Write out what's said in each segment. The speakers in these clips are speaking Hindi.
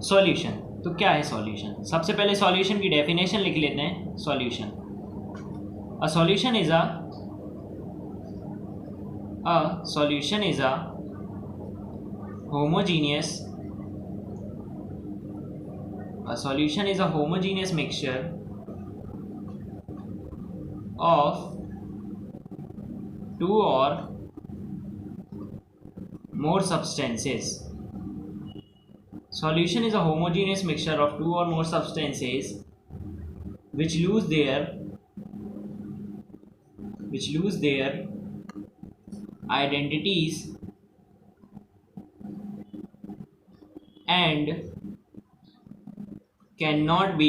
सॉल्यूशन। तो क्या है सॉल्यूशन? सबसे पहले सॉल्यूशन की डेफिनेशन लिख लेते हैं। Solution, a solution is a homogeneous a solution is a homogeneous mixture of two or more substances. Solution is a homogeneous mixture of two or more substances which lose their identities and cannot be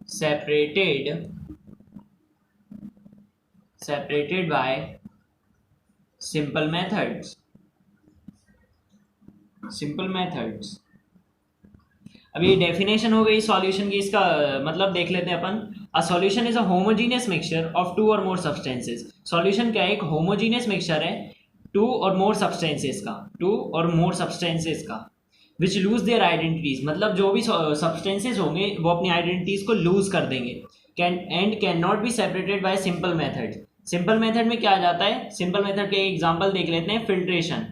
separated by simple methods। अब ये डेफिनेशन हो गई सॉल्यूशन की। इसका मतलब देख लेते हैं अपन। A solution is a homogeneous mixture of two और मोर सब्सटेंसेस। सॉल्यूशन क्या है? एक होमोजीनियस मिक्सचर है टू और मोर सब्सटेंसेस का विच लूज देयर आइडेंटिटीज। मतलब जो भी सब्सटेंसेस होंगे वो अपनी आइडेंटिटीज को लूज कर देंगे। Can not be separated by simple method. Simple method में क्या आ जाता है? सिंपल मेथड के एग्जाम्पल देख लेते हैं। फिल्ट्रेशन।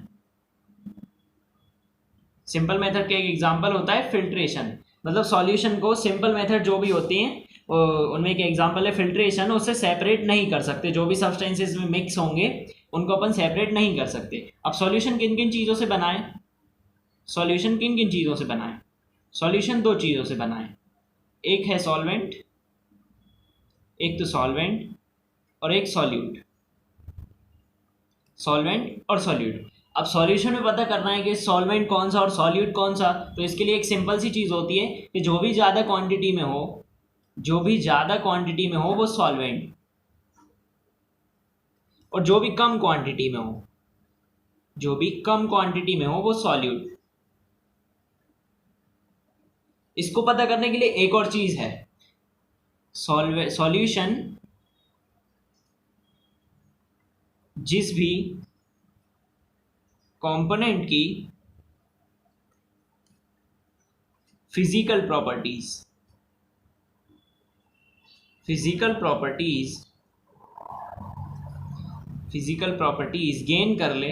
सिंपल मेथड का एक एग्जांपल होता है फिल्ट्रेशन। मतलब सॉल्यूशन को सिंपल मेथड जो भी होती हैं उनमें एक एग्जांपल है फिल्ट्रेशन। उससे सेपरेट नहीं कर सकते। जो भी सब्सटेंसेस में मिक्स होंगे उनको अपन सेपरेट नहीं कर सकते। अब सॉल्यूशन किन किन चीज़ों से बनाएं? सॉल्यूशन किन किन चीज़ों से बनाएं? सॉल्यूशन दो चीज़ों से बनाएं। एक है सॉल्वेंट, एक तो सॉल्वेंट और एक सॉल्यूट। सॉल्वेंट और सॉल्यूट। अब सॉल्यूशन में पता करना है कि सॉल्वेंट कौन सा और सॉल्यूट कौन सा। तो इसके लिए एक सिंपल सी चीज़ होती है कि जो भी ज़्यादा क्वांटिटी में हो वो सॉल्वेंट, और जो भी कम क्वांटिटी में हो वो सॉल्यूट। इसको पता करने के लिए एक और चीज़ है। सॉल्यूशन जिस भी कंपोनेंट की फिजिकल प्रॉपर्टीज गेन कर ले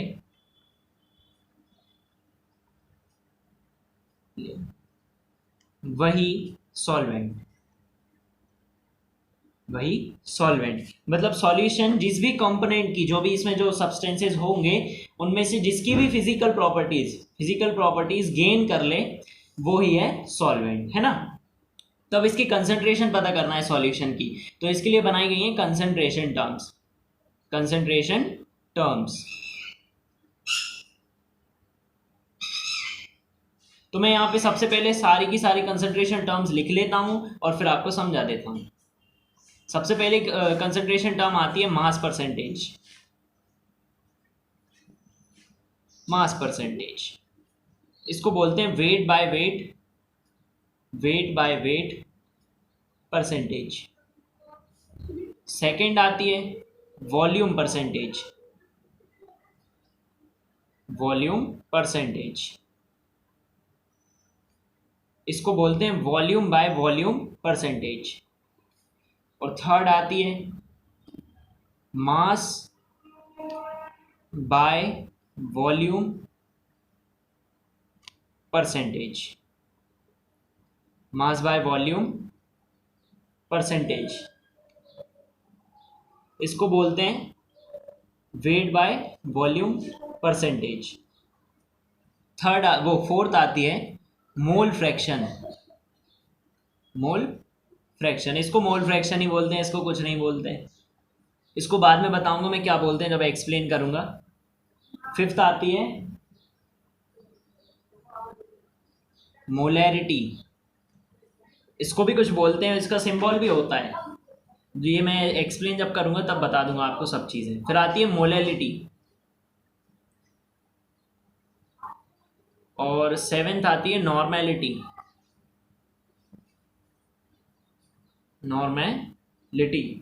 वही सॉल्वेंट। मतलब सॉल्यूशन जिस भी कंपोनेंट की, जो भी इसमें जो सब्सटेंसेस होंगे उनमें से जिसकी भी फिजिकल प्रॉपर्टीज गेन कर ले वो ही है सॉल्वेंट, है ना। तब इसकी कंसंट्रेशन पता करना है सॉल्यूशन की। तो इसके लिए बनाई गई है कंसंट्रेशन टर्म्स। तो मैं यहाँ पे सबसे पहले सारी की सारी कंसंट्रेशन टर्म्स लिख लेता हूँ और फिर आपको समझा देता हूँ। सबसे पहले कंसंट्रेशन टर्म आती है मास परसेंटेज। इसको बोलते हैं wait by weight percentage. Second आती है वॉल्यूम परसेंटेज। इसको बोलते हैं वॉल्यूम बाय वॉल्यूम परसेंटेज। और थर्ड आती है मास बाय वॉल्यूम परसेंटेज। इसको बोलते हैं weight by volume percentage. Fourth आती है मोल फ्रैक्शन। इसको मोल फ्रैक्शन ही बोलते हैं, इसको कुछ नहीं बोलते हैं। इसको बाद में बताऊंगा मैं क्या बोलते हैं जब एक्सप्लेन करूंगा। फिफ्थ आती है मोलैरिटी। इसको भी कुछ बोलते हैं, इसका सिंबल भी होता है। ये मैं एक्सप्लेन जब करूंगा तब बता दूंगा आपको सब चीज़ें। फिर आती है मोलैलिटी। और सेवेंथ आती है नॉर्मेलिटी।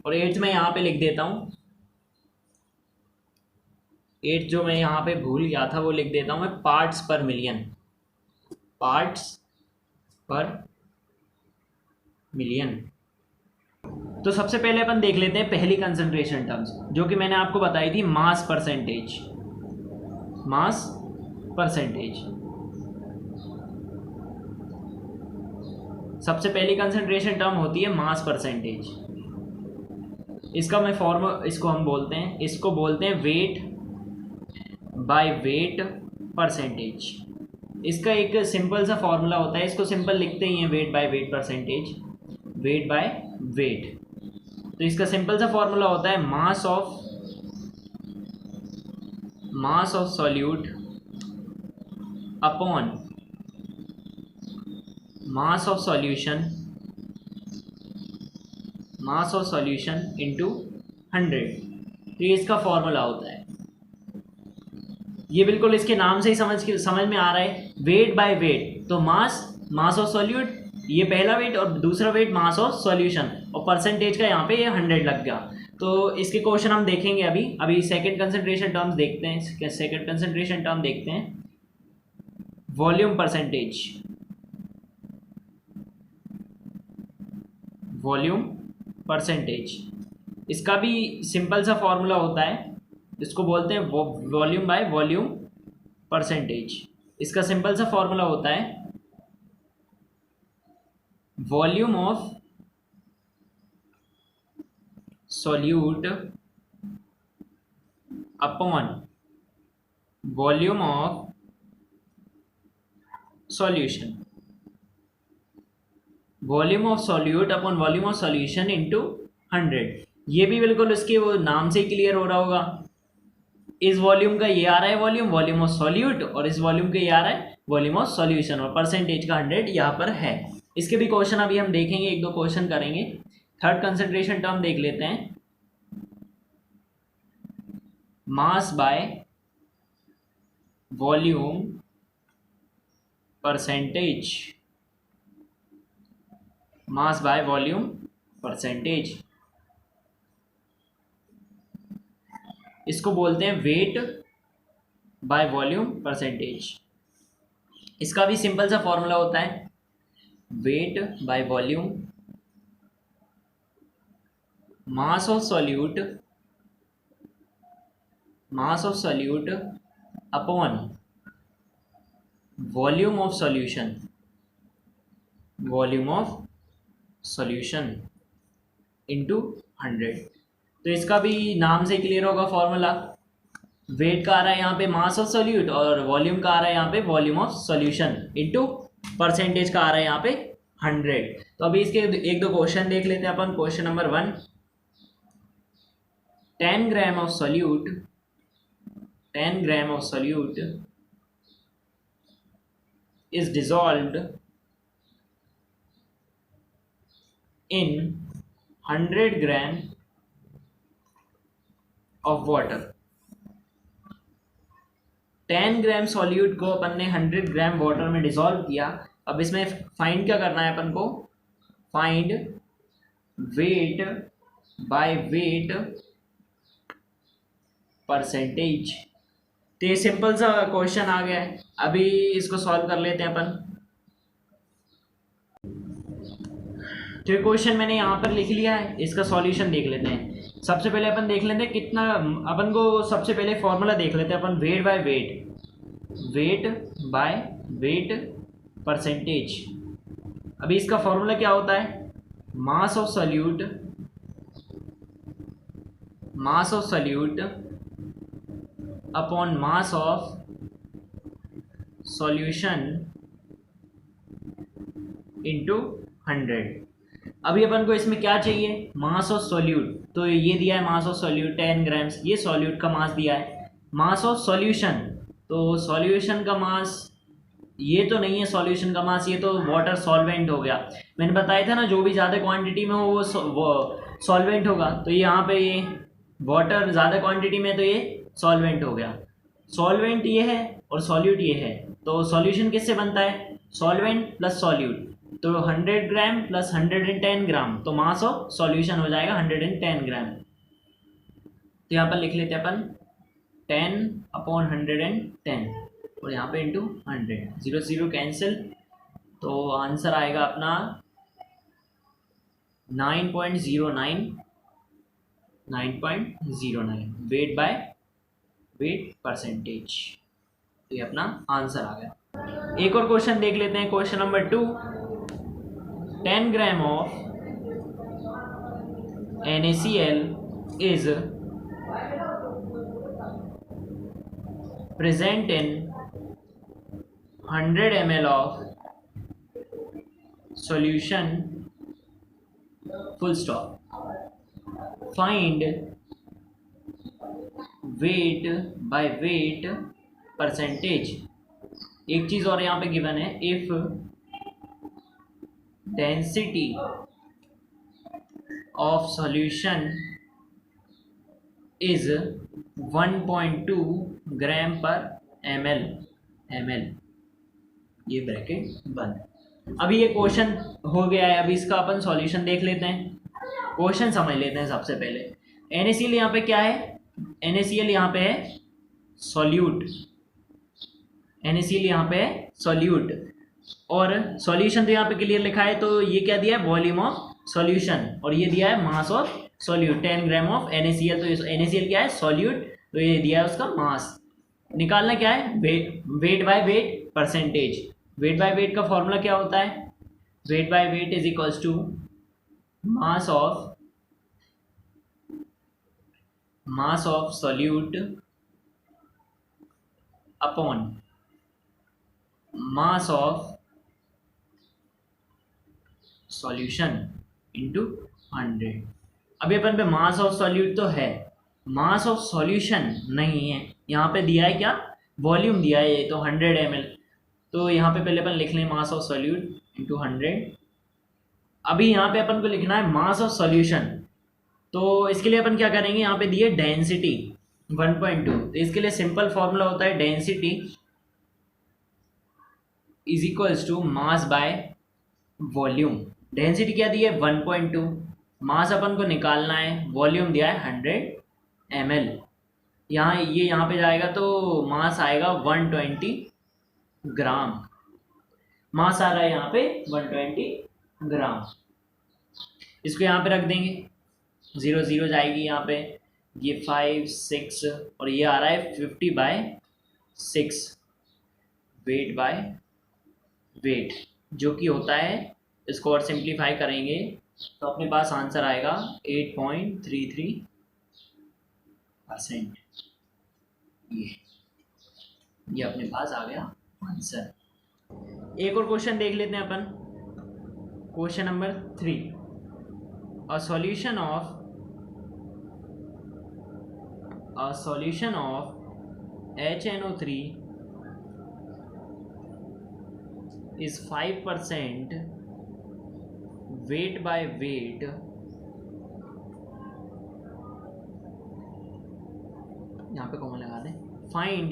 और एट्थ में यहाँ पे लिख देता हूँ एट जो मैं यहाँ पे भूल गया था वो लिख देता हूँ मैं, पार्ट्स पर मिलियन, पार्ट्स पर मिलियन। तो सबसे पहले अपन देख लेते हैं पहली कंसंट्रेशन टर्म्स, जो कि मैंने आपको बताई थी, मास परसेंटेज, मास परसेंटेज। सबसे पहली कंसंट्रेशन टर्म होती है मास परसेंटेज। इसका मैं इसको हम बोलते हैं, इसको बोलते हैं वेट बाय वेट परसेंटेज। इसका एक सिंपल सा फॉर्मूला होता है, इसको सिंपल लिखते ही हैं, wait by weight percentage, weight by wait. तो इसका सिंपल सा फॉर्मूला होता है मास of solute upon mass of solution into 100। तो ये इसका फॉर्मूला होता है। ये बिल्कुल इसके नाम से ही समझ में आ रहा है, वेट बाय वेट। तो मास ऑफ सॉल्यूट, ये पहला वेट, और दूसरा वेट मास ऑफ सॉल्यूशन, और परसेंटेज का यहाँ पे ये 100 लग गया। तो इसके क्वेश्चन हम देखेंगे अभी सेकंड कंसंट्रेशन टर्म्स देखते हैं। सेकंड कंसंट्रेशन टर्म देखते हैं, वॉल्यूम परसेंटेज, वॉल्यूम परसेंटेज। इसका भी सिंपल सा फॉर्मूला होता है, इसको बोलते हैं वॉल्यूम बाय वॉल्यूम परसेंटेज। इसका सिंपल सा फॉर्मूला होता है volume of solute upon volume of solution, volume of solute upon volume of solution into 100। ये भी बिल्कुल उसके वो नाम से क्लियर हो रहा होगा। इस वॉल्यूम का ये आ रहा है वॉल्यूम ऑफ सॉल्यूट, और इस वॉल्यूम का ये आ रहा है वॉल्यूम ऑफ सॉल्यूशन, और परसेंटेज का 100 यहाँ पर है। इसके भी क्वेश्चन अभी हम देखेंगे, एक दो क्वेश्चन करेंगे। थर्ड कंसंट्रेशन टर्म देख लेते हैं, मास by volume percentage, mass by volume percentage. इसको बोलते हैं वेट बाय वॉल्यूम परसेंटेज। इसका भी सिंपल सा फॉर्मूला होता है weight by volume, mass of solute upon volume of solution into 100। तो इसका भी नाम से क्लियर होगा फॉर्मूला। वेट का आ रहा है यहाँ पे मास ऑफ सॉल्यूट, और वॉल्यूम का आ रहा है यहाँ पे volume of solution into percentage का आ रहा है यहाँ पे 100। तो अभी इसके एक दो क्वेश्चन देख लेते हैं अपन। Question number 1, 10 gram of solute is dissolved in 100 gram of water. 10 gram solute को अपन ने 100 ग्राम वाटर में डिसॉल्व किया। अब इसमें फाइंड क्या करना है अपन को, find wait by weight percentage. तो ये सिंपल सा क्वेश्चन आ गया है, अभी इसको सॉल्व कर लेते हैं अपन। तो ये क्वेश्चन मैंने यहाँ पर लिख लिया है, इसका सॉल्यूशन देख लेते हैं। सबसे पहले अपन देख लेते हैं कितना, अपन को सबसे पहले फॉर्मूला देख लेते हैं अपन, वेट बाय वेट परसेंटेज। अभी इसका फॉर्मूला क्या होता है, मास of solute upon mass of solution into 100। अभी अपन को इसमें क्या चाहिए, मास ऑफ सॉल्यूट। तो ये दिया है मास ऑफ सॉल्यूट 10 ग्राम्स, ये सॉल्यूट का मास दिया है। मास ऑफ सॉल्यूशन, तो सॉल्यूशन का मास ये तो नहीं है, सॉल्यूशन का मास ये तो वाटर सॉल्वेंट हो गया। मैंने बताया था ना, जो भी ज़्यादा क्वांटिटी में हो वो सॉल्वेंट होगा। तो यहाँ पे ये वाटर ज़्यादा क्वांटिटी में, तो ये सॉल्वेंट हो गया। सॉल्वेंट ये है और सॉल्यूट ये है, तो सॉल्यूशन किससे बनता है, सॉल्वेंट प्लस सॉल्यूट। तो 100 ग्राम प्लस 110 ग्राम, तो मास ऑफ सॉल्यूशन हो जाएगा 110 ग्राम। तो यहाँ पर लिख लेते हैं अपन 10/110 और यहाँ पे इंटू 100, 0 0 कैंसिल, तो आंसर आएगा अपना 9.09 वेट बाय वेट परसेंटेज। तो ये अपना आंसर आ गया। एक और क्वेश्चन देख लेते हैं, question number 2। 10 gram of NaCl is present in 100 ml of solution, full stop. Find weight by weight percentage। एक चीज और यहाँ पे गिवन है, if density of solution is 1.2 gram per ml, ये ब्रैकेट बंद। अभी ये क्वेश्चन हो गया है, अभी इसका अपन सॉल्यूशन देख लेते हैं, क्वेश्चन समझ लेते हैं। सबसे पहले NaCl यहाँ पे क्या है, NaCl यहाँ पे है सॉल्यूट, NaCl यहाँ पे है सॉल्यूट, और सॉल्यूशन तो यहाँ पे क्लियर लिखा है, तो ये क्या दिया है, वॉल्यूम ऑफ सॉल्यूशन, और ये दिया है मास of solute, 10 gram of NaCl। तो NaCl क्या है, सॉल्यूट, तो ये दिया है उसका मास। निकालना क्या है, weight by weight percentage. Weight by weight का फॉर्मूला क्या होता है, weight by weight is equals to mass of solute upon mass of solution into 100। अभी अपन पे मास ऑफ सॉल्यूट तो है, मास ऑफ सॉल्यूशन नहीं है। यहाँ पे दिया है क्या, वॉल्यूम दिया है, ये तो 100 ml, तो यहाँ पे पहले अपन लिख लें मास ऑफ सॉल्यूट इनटू 100। अभी यहाँ पे अपन को लिखना है मास ऑफ सॉल्यूशन, तो इसके लिए अपन क्या करेंगे, यहाँ पे दिए डेंसिटी 1.2, तो इसके लिए सिंपल फॉर्मूला होता है density is equals to mass by volume. Density क्या दी है, 1.2, मास अपन को निकालना है, वॉल्यूम दिया है 100 ml। यहाँ पे जाएगा तो मास आएगा 120 ग्राम, मास आ रहा है यहाँ पे 120 ग्राम। इसको यहाँ पे रख देंगे, 0 0 जाएगी यहाँ पे, ये 5 6 और ये आ रहा है 50/6 वेट बाय वेट, जो कि होता है, इसको और सिंप्लीफाई करेंगे तो अपने पास आंसर आएगा 8.33%। ये अपने पास आ गया आंसर। एक और क्वेश्चन देख लेते हैं अपन, question number 3। A solution of HNO3 is 5% weight by weight यहाँ पे कॉमन लगा दें। Find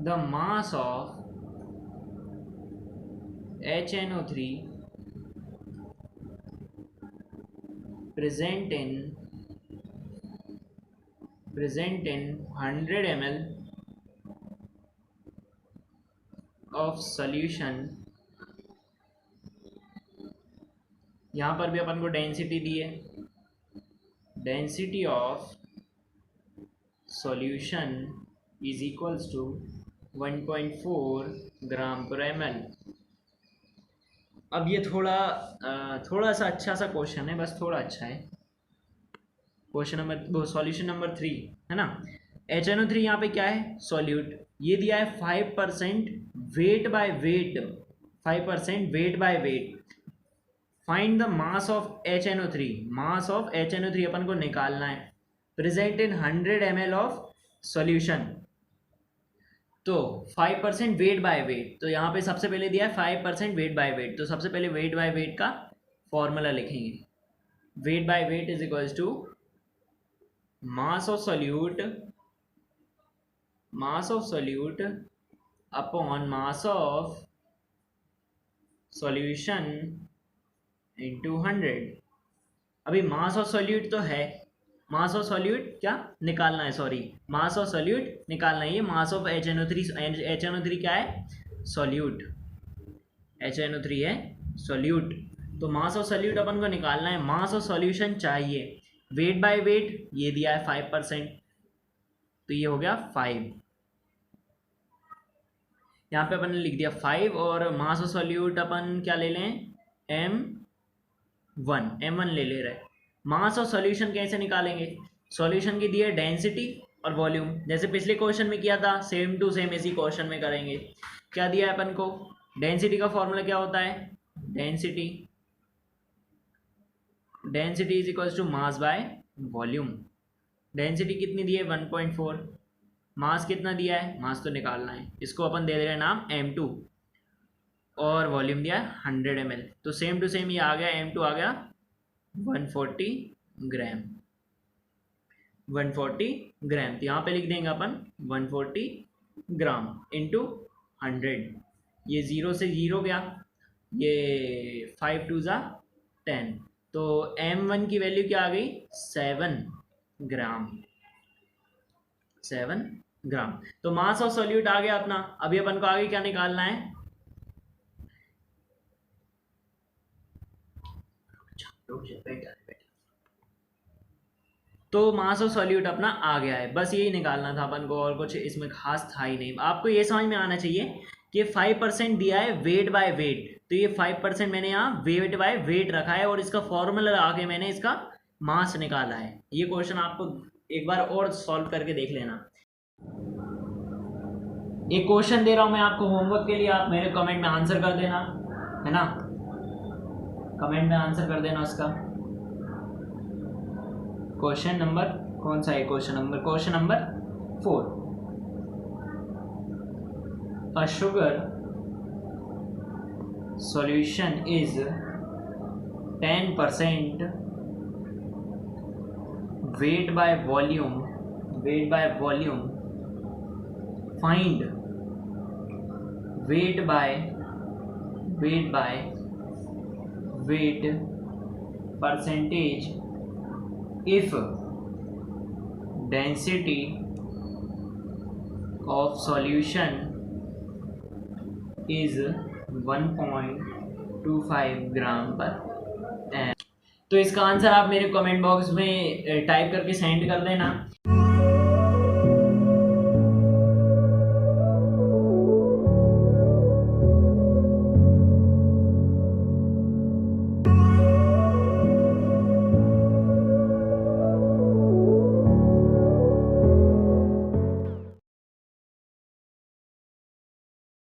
the mass of HNO3 present in 100 ml of solution। यहाँ पर भी अपन को डेंसिटी दी है, density of solution is equals to 1.4 gram per ml। अब ये थोड़ा सा अच्छा सा क्वेश्चन है, बस थोड़ा अच्छा है। क्वेश्चन नंबर सॉल्यूशन नंबर 3 है ना। HNO3 यहाँ पे क्या है, सॉल्यूट, ये दिया है 5% wait by wait, 5% wait by wait. Find the mass of HNO3, mass of HNO3 अपन को निकालना है, present in 100 ml of solution. तो 5% वेट बाय वेट, तो यहाँ पे सबसे पहले दिया है 5% वेट बाय वेट, तो सबसे पहले वेट बाय वेट का फॉर्मूला लिखेंगे। Weight by weight is equals to mass of solute upon mass of solution into 100। अभी मास ऑफ सॉल्यूट तो है, मास ऑफ सॉल्यूट क्या निकालना है, सॉरी मास ऑफ सॉल्यूट निकालना है, ये मास ऑफ HNO3, HNO3 क्या है, सॉल्यूट, HNO3 है सॉल्यूट। तो मास ऑफ सॉल्यूट अपन को निकालना है, मास ऑफ सॉल्यूशन चाहिए, वेट बाय वेट ये दिया है 5%, तो ये हो गया 5, यहाँ पे अपन ने लिख दिया 5, और मास ऑफ सॉल्यूट अपन क्या ले लें, M1 ले रहे। मास ऑफ सॉल्यूशन कैसे निकालेंगे, सॉल्यूशन की दी है डेंसिटी और वॉल्यूम, जैसे पिछले क्वेश्चन में किया था, सेम टू सेम इसी क्वेश्चन में करेंगे। क्या दिया है अपन को, डेंसिटी का फॉर्मूला क्या होता है, density is equals to mass by volume. Density कितनी दी है 1.4, मास कितना दिया है, मास तो निकालना है, इसको अपन दे दे रहे हैं नाम M2, और वॉल्यूम दिया है 100 ml। तो सेम टू सेम ये आ गया, M2 आ गया 140 ग्राम, 140 ग्राम, तो यहाँ पे लिख देंगे अपन 140 ग्राम इंटू 100, ये 0 से 0 गया, ये 5 2 ज़ा 10, तो M1 की वैल्यू क्या आ गई, 7 ग्राम, 7 ग्राम। तो मास ऑफ सॉल्यूट आ गया अपना। अभी अपन को आगे क्या निकालना है, तो मास ऑफ सॉल्यूट अपना आ गया है, बस यही निकालना था अपन को, और कुछ इसमें खास था ही नहीं। आपको ये समझ में आना चाहिए कि 5% दिया है वेट बाय वेट, तो ये 5% मैंने यहाँ वेट बाय वेट रखा है, और इसका फॉर्मूला लगा के मैंने इसका मास निकाला है। ये क्वेश्चन आपको एक बार और सॉल्व करके देख लेना। एक क्वेश्चन दे रहा हूं मैं आपको होमवर्क के लिए, आप मेरे कमेंट में आंसर कर देना, है ना, कमेंट में आंसर कर देना उसका। क्वेश्चन नंबर कौन सा है, question number 4। A sugar solution is 10% weight by volume, find weight by weight percentage if density of solution is 1.25 ग्राम पर एम। तो इसका आंसर आप मेरे कमेंट बॉक्स में टाइप करके सेंड कर देना।